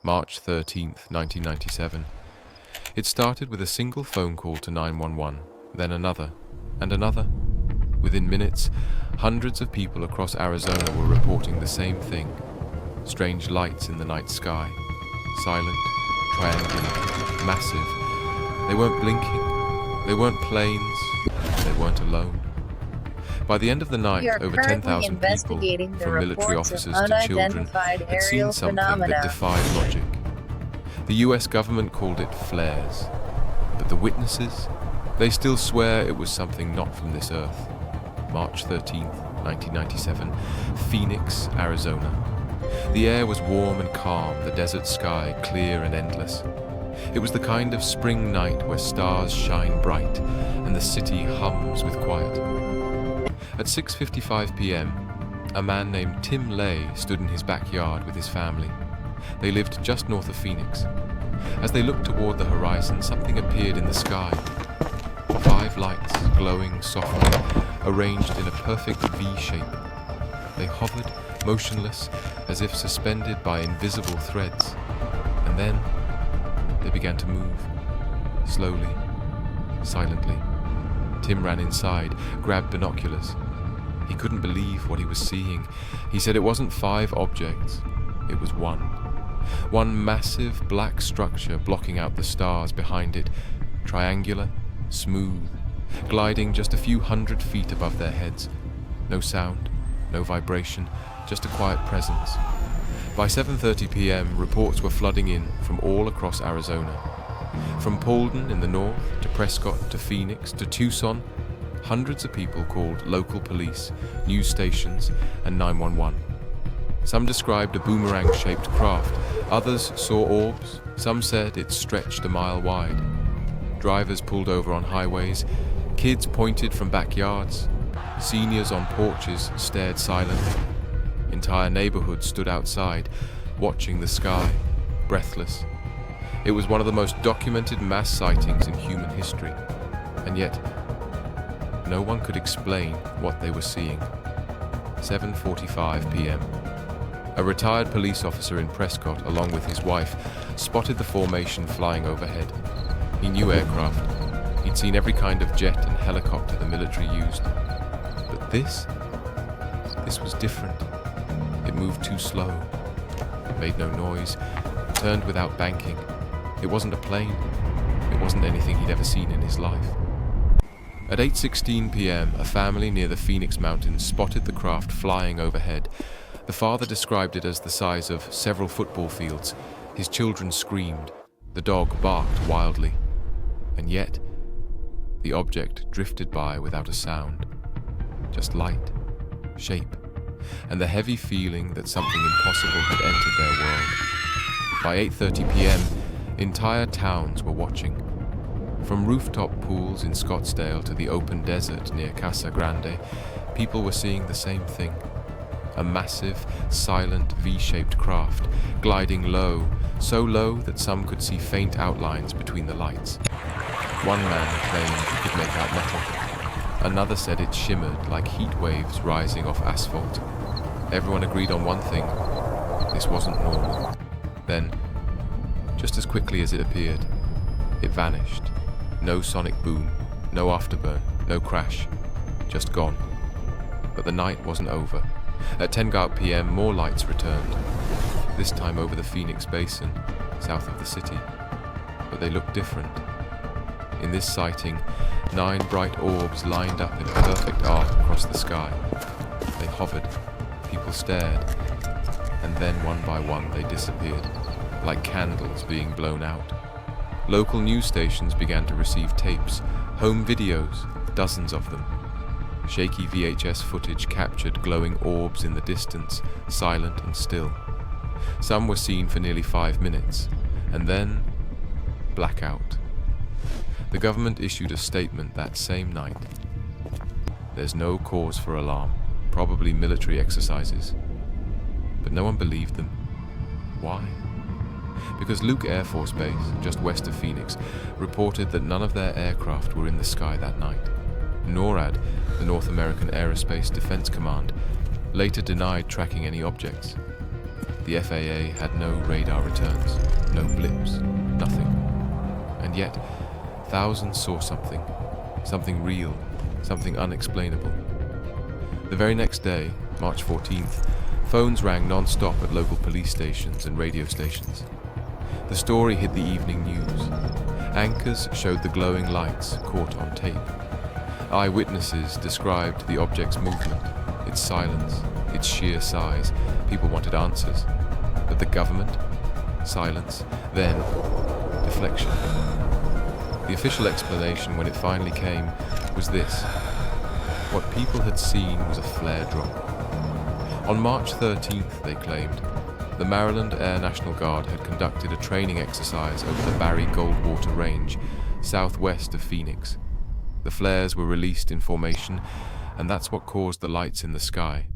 March 13th, 1997. It started with a single phone call to 911, then another, and another. Within minutes, hundreds of people across Arizona were reporting the same thing. Strange lights in the night sky. Silent, triangular, massive. They weren't blinking. They weren't planes. They weren't alone. By the end of the night, over 10,000 people, from military officers to children, had seen something that defied logic. The US government called it flares. But the witnesses, they still swear it was something not from this earth. March 13th, 1997, Phoenix, Arizona. The air was warm and calm, the desert sky clear and endless. It was the kind of spring night where stars shine bright and the city hums with quiet. At 6:55 p.m., a man named Tim Lay stood in his backyard with his family. They lived just north of Phoenix. As they looked toward the horizon, something appeared in the sky. 5 lights, glowing softly, arranged in a perfect V shape. They hovered, motionless, as if suspended by invisible threads. And then they began to move, slowly, silently. Tim ran inside, grabbed binoculars. He couldn't believe what he was seeing. He said it wasn't 5 objects, it was one. One massive black structure blocking out the stars behind it, triangular, smooth, gliding just a few hundred feet above their heads. No sound, no vibration, just a quiet presence. By 7:30 p.m., reports were flooding in from all across Arizona. From Paulden in the north, to Prescott, to Phoenix, to Tucson, hundreds of people called local police, news stations, and 911. Some described a boomerang-shaped craft, others saw orbs, some said it stretched a mile wide. Drivers pulled over on highways, kids pointed from backyards, seniors on porches stared silently. Entire neighborhoods stood outside, watching the sky, breathless. It was one of the most documented mass sightings in human history, and yet no one could explain what they were seeing. 7:45 p.m. A retired police officer in Prescott, along with his wife, spotted the formation flying overhead. He knew aircraft. He'd seen every kind of jet and helicopter the military used. But this was different. It moved too slow. It made no noise, turned without banking. It wasn't a plane. It wasn't anything he'd ever seen in his life. At 8:16 p.m., a family near the Phoenix Mountains spotted the craft flying overhead. The father described it as the size of several football fields. His children screamed. The dog barked wildly. And yet, the object drifted by without a sound. Just light, shape, and the heavy feeling that something impossible had entered their world. By 8:30 p.m., entire towns were watching. From rooftop pools in Scottsdale to the open desert near Casa Grande, people were seeing the same thing. A massive, silent V-shaped craft, gliding low, so low that some could see faint outlines between the lights. One man claimed he could make out metal. Another said it shimmered like heat waves rising off asphalt. Everyone agreed on one thing: this wasn't normal. Then, just as quickly as it appeared, it vanished. No sonic boom, no afterburn, no crash, just gone. But the night wasn't over. At 10 p.m., more lights returned, this time over the Phoenix Basin, south of the city. But they looked different. In this sighting, 9 bright orbs lined up in a perfect arc across the sky. They hovered, people stared, and then one by one they disappeared, like candles being blown out. Local news stations began to receive tapes, home videos, dozens of them. Shaky VHS footage captured glowing orbs in the distance, silent and still. Some were seen for nearly 5 minutes, and then blackout. The government issued a statement that same night. There's no cause for alarm, probably military exercises. But no one believed them. Why? Because Luke Air Force Base, just west of Phoenix, reported that none of their aircraft were in the sky that night. NORAD, the North American Aerospace Defense Command, later denied tracking any objects. the FAA had no radar returns, no blips, nothing. And yet, thousands saw something real, something unexplainable. The very next day, March 14th, phones rang non-stop at local police stations and radio stations. The story hit the evening news. Anchors showed the glowing lights caught on tape. Eyewitnesses described the object's movement, its silence, its sheer size. People wanted answers. But the government? Silence. Then, deflection. The official explanation, when it finally came, was this. What people had seen was a flare drop. On March 13th, they claimed, the Maryland Air National Guard had conducted a training exercise over the Barry Goldwater Range, southwest of Phoenix. The flares were released in formation, and that's what caused the lights in the sky.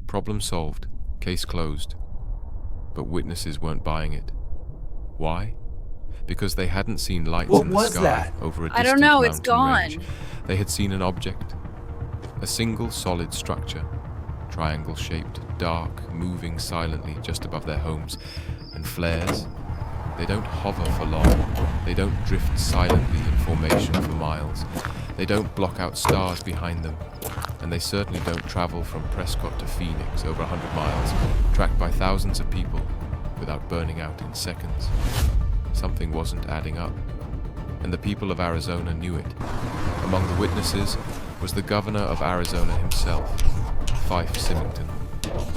Problem solved, case closed. But witnesses weren't buying it. Why? Because they hadn't seen lights in the sky over a distant mountain range. They had seen an object, a single solid structure, triangle-shaped, dark, moving silently just above their homes. And flares? They don't hover for long. They don't drift silently in formation for miles. They don't block out stars behind them. And they certainly don't travel from Prescott to Phoenix over 100 miles, tracked by thousands of people, without burning out in seconds. Something wasn't adding up. And the people of Arizona knew it. Among the witnesses was the governor of Arizona himself, Fife Symington.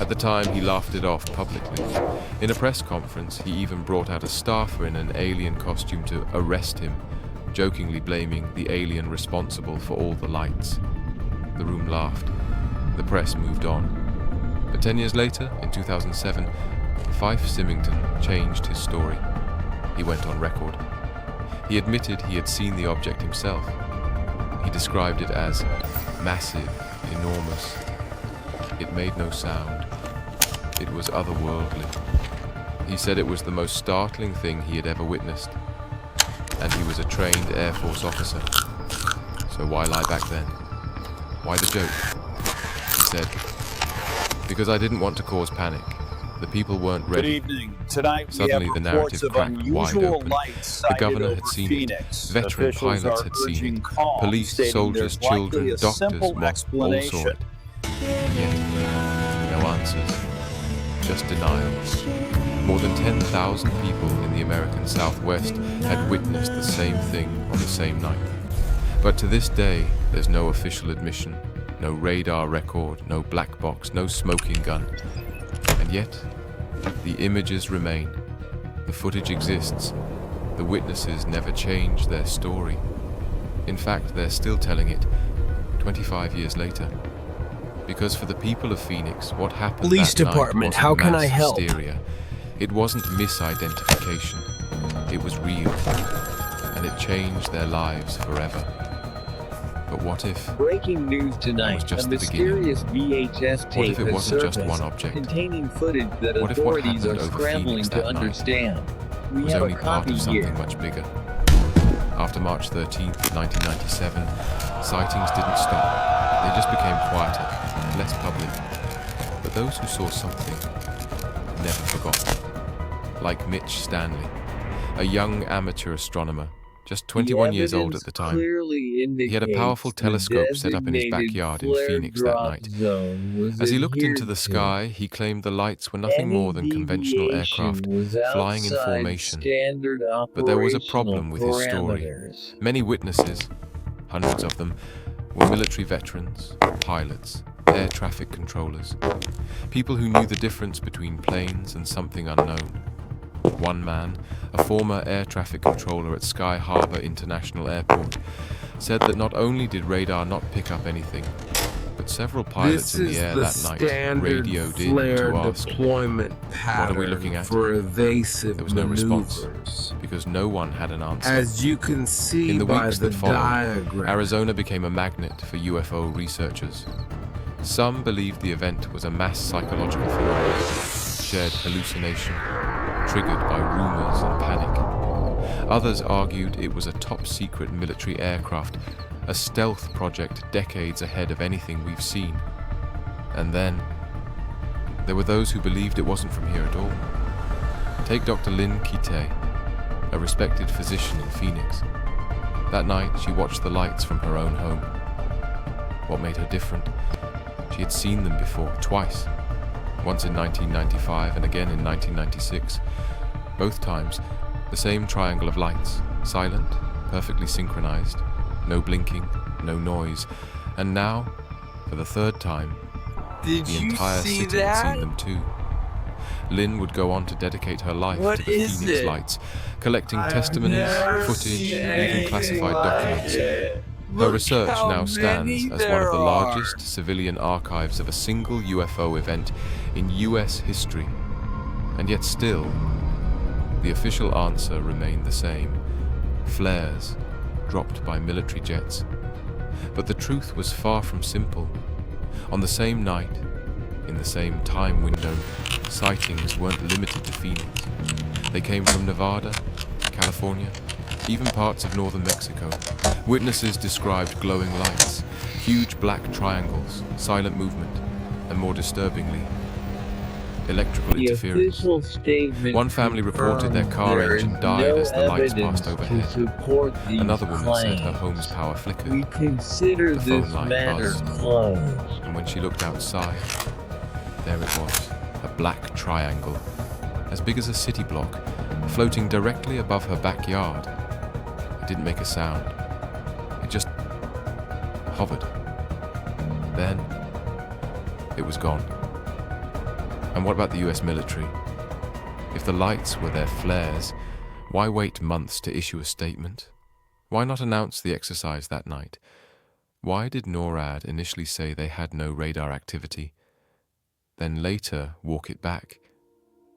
At the time, he laughed it off publicly. In a press conference, he even brought out a staffer in an alien costume to arrest him, jokingly blaming the alien responsible for all the lights. The room laughed. The press moved on. But 10 years later, in 2007, Fife Symington changed his story. He went on record. He admitted he had seen the object himself. He described it as massive, enormous. It made no sound. It was otherworldly. He said it was the most startling thing he had ever witnessed. And he was a trained Air Force officer. So why lie back then? Why the joke? He said, because I didn't want to cause panic. The people weren't ready. Good evening. Tonight Suddenly the narrative cracked wide open. The governor had seen Phoenix. it. Veteran pilots had seen it. Police, soldiers, children, doctors, all saw it. And yet, no answers. Just denials. More than 10,000 people in the American Southwest had witnessed the same thing on the same night. But to this day, there's no official admission, no radar record, no black box, no smoking gun. And yet, the images remain. The footage exists. The witnesses never changed their story. In fact, they're still telling it 25 years later. Because for the people of Phoenix, what happened Police that Department, night how wasn't can mass I help? hysteria. It wasn't misidentification. It was real. And it changed their lives forever. But what if Breaking news tonight, was just a the beginning? mysterious VHS What tape if it has wasn't just surfaced, one object? containing footage that What if what authorities happened are over scrambling Phoenix to that night understand? We was have only a part copy of something here. much bigger? After March 13th, 1997, sightings didn't stop. They just became quieter, less public. But those who saw something never forgot. Like Mitch Stanley, a young amateur astronomer, just 21 years old at the time. He had a powerful telescope set up in his backyard in Phoenix that night. As he looked into the sky, he claimed the lights were nothing more than conventional aircraft flying in formation. But there was a problem with his story. Many witnesses, hundreds of them, were military veterans, pilots, air traffic controllers, people who knew the difference between planes and something unknown. One man, a former air traffic controller at Sky Harbor International Airport, said that not only did radar not pick up anything, but several pilots in the air that night radioed in to ask, "What are we looking at?" For evasive There was no response, maneuvers. because no one had an answer. As you can see In the by weeks the that followed, diagram, Arizona became a magnet for UFO researchers. Some believed the event was a mass psychological phenomenon, shared hallucination, triggered by rumors and panic. Others argued it was a top-secret military aircraft, a stealth project decades ahead of anything we've seen. And then, there were those who believed it wasn't from here at all. Take Dr. Lynn Kite, a respected physician in Phoenix. That night, she watched the lights from her own home. What made her different? She had seen them before, twice. Once in 1995 and again in 1996. Both times, the same triangle of lights, silent, perfectly synchronized, no blinking, no noise. And now, for the third time, Did the you entire see city had that? seen them too. Lynn would go on to dedicate her life What to the is Phoenix it? Lights, collecting I've testimonies, never footage, seen and even anything classified like documents. it. Her Look research how now stands many as one there of the are. largest civilian archives of a single UFO event in US history. And yet still, the official answer remained the same: flares dropped by military jets. But the truth was far from simple. On the same night, in the same time window, sightings weren't limited to Phoenix. They came from Nevada, California, even parts of northern Mexico. Witnesses described glowing lights, huge black triangles, silent movement, and more disturbingly, electrical The interference. official statement One family reported their car confirms engine there died is as the lights no passed evidence overhead. to support these Another woman said her claims. home's power We flickered, consider The phone this line matter buzzed. closed. and when she looked outside, there it was, a black triangle, as big as a city block, floating directly above her backyard. It didn't make a sound. It just hovered. Then, it was gone. And what about the US military? If the lights were their flares, why wait months to issue a statement? Why not announce the exercise that night? Why did NORAD initially say they had no radar activity, then later walk it back?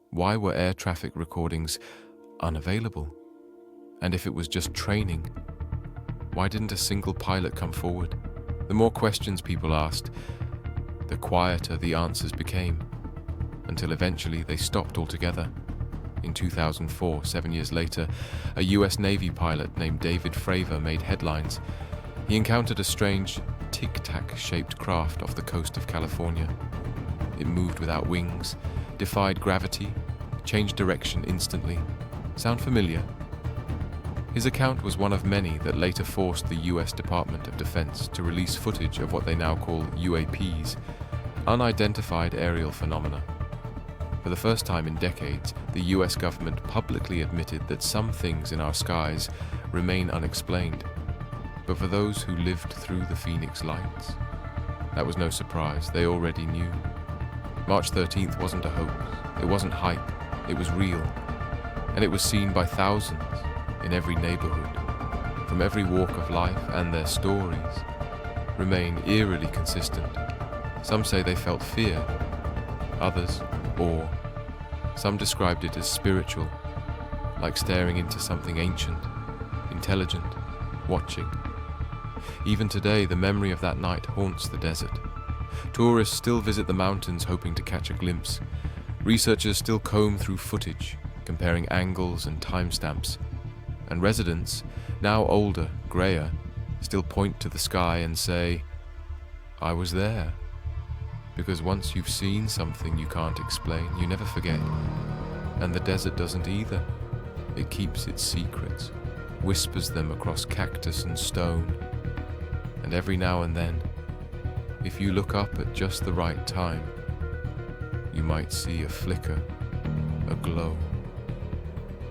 Why were air traffic recordings unavailable? And if it was just training, why didn't a single pilot come forward? The more questions people asked, the quieter the answers became, until eventually they stopped altogether. In 2004, 7 years later, a US Navy pilot named David Fravor made headlines. He encountered a strange tic-tac-shaped craft off the coast of California. It moved without wings, defied gravity, changed direction instantly. Sound familiar? His account was one of many that later forced the US Department of Defense to release footage of what they now call UAPs, unidentified aerial phenomena. For the first time in decades, the US government publicly admitted that some things in our skies remain unexplained. But for those who lived through the Phoenix Lights, that was no surprise. They already knew. March 13th wasn't a hoax. It wasn't hype. It was real. And it was seen by thousands in every neighborhood, from every walk of life, and their stories remain eerily consistent. Some say they felt fear, others awe. Some described it as spiritual, like staring into something ancient, intelligent, watching. Even today, the memory of that night haunts the desert. Tourists still visit the mountains hoping to catch a glimpse. Researchers still comb through footage, comparing angles and timestamps. And residents, now older, grayer, still point to the sky and say, "I was there." Because once you've seen something you can't explain, you never forget. And the desert doesn't either. It keeps its secrets, whispers them across cactus and stone. And every now and then, if you look up at just the right time, you might see a flicker, a glow,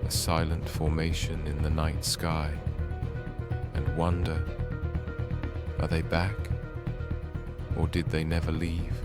a silent formation in the night sky, and wonder, are they back? Or did they never leave?